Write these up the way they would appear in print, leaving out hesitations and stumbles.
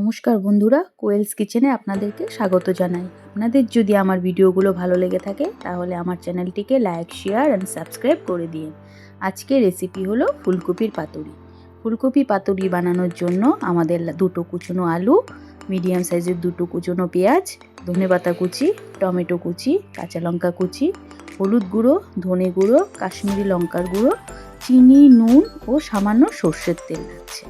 নমস্কার বন্ধুরা, কোয়েলস কিচেনে আপনাদেরকে স্বাগত জানাই। আপনাদের যদি আমার ভিডিওগুলো ভালো লেগে থাকে তাহলে আমার চ্যানেলটিকে লাইক, শেয়ার অ্যান্ড সাবস্ক্রাইব করে দিন। আজকে রেসিপি হলো ফুলকপির পাতুরি। ফুলকপি পাতুরি বানানোর জন্য আমাদের দুটো কুচনো আলু, মিডিয়াম সাইজের দুটো কুচনো পেঁয়াজ, ধনেপাতা কুচি, টমেটো কুচি, কাঁচা লঙ্কা কুচি, হলুদ গুঁড়ো, ধনে গুঁড়ো, কাশ্মীরি লঙ্কার গুঁড়ো, চিনি, নুন ও সামান্য সর্ষের তেল লাগছে।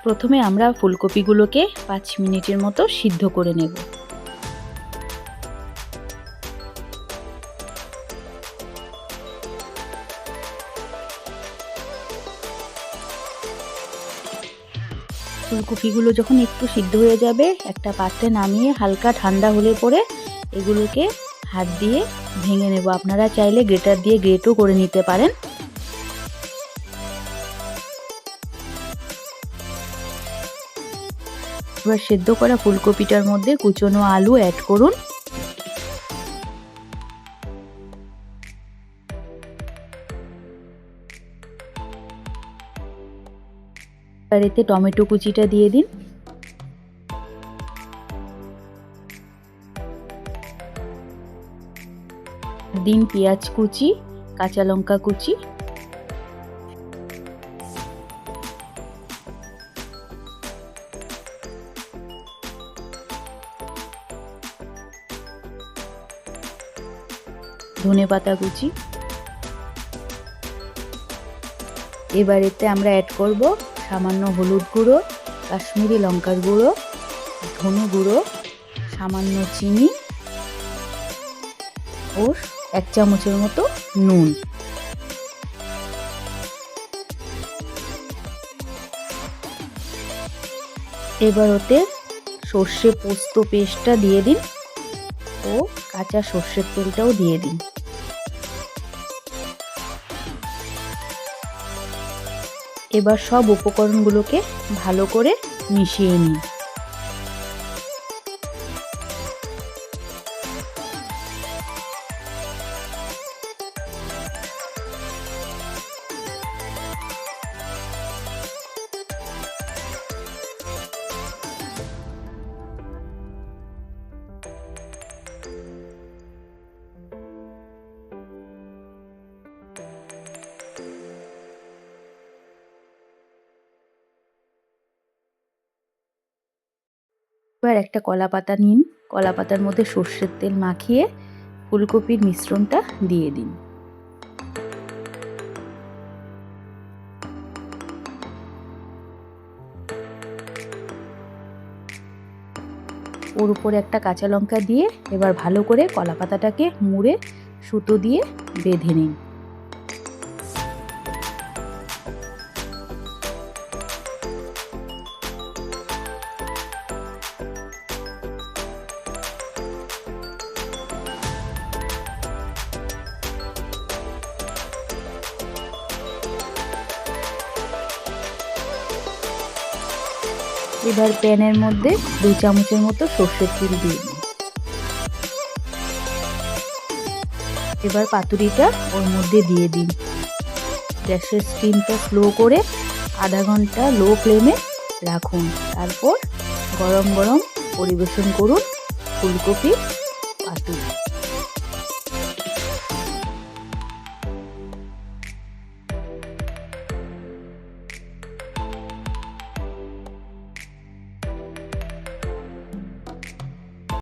প্রথমে আমরা ফুলকপিগুলোকে 5 মিনিটের মতো সিদ্ধ করে নেব। ফুলকপিগুলো যখন একটু সিদ্ধ হয়ে যাবে একটা পাত্রে নামিয়ে হালকা ঠান্ডা হলে পরে এগুলোকে হাত দিয়ে ভেঙে নেব। আপনারা চাইলে গ্রেটার দিয়ে গ্রেটও করে নিতে পারেন। এবার সেদ্ধ করা ফুলকপিটার মধ্যে কুচনো আলু অ্যাড করুন। আর এতে টমেটো কুচিটা দিয়ে দিন। দিন পেঁয়াজ কুচি, কাঁচা লঙ্কা কুচি, ধনেপাতা কুচি। এবার এতে আমরা অ্যাড করব সামান্য হলুদ গুঁড়ো, কাশ্মীরি লঙ্কার গুঁড়ো, ধনে গুঁড়ো, সামান্য চিনি ও 1 চামচের মতো নুন। এবার ওতে সর্ষে পোস্ত পেস্টটা দিয়ে দিন ও কাঁচা সর্ষের তেলটাও দিয়ে দিন। এবার সব উপকরণগুলোকে ভালো করে মিশিয়ে নিন। এবার একটা কলা পাতা নিন, কলা পাতার মধ্যে সর্ষের তেল মাখিয়ে ফুলকপির মিশ্রণটা দিয়ে দিন। ওর উপরে একটা কাঁচা লঙ্কা দিয়ে এবার ভালো করে কলা পাতাটাকে মুড়ে সুতো দিয়ে বেঁধে নিন। এবার প্যানের মধ্যে 2 চামচের মতো সর্ষের তেল দিয়ে দিন। এবার পাতুরিটা ওর মধ্যে দিয়ে দিন। গ্যাসের স্টিমটা স্লো করে আধা ঘন্টা লো ফ্লেমে রাখুন। তারপর গরম গরম পরিবেশন করুন ফুলকপির পাতুরি।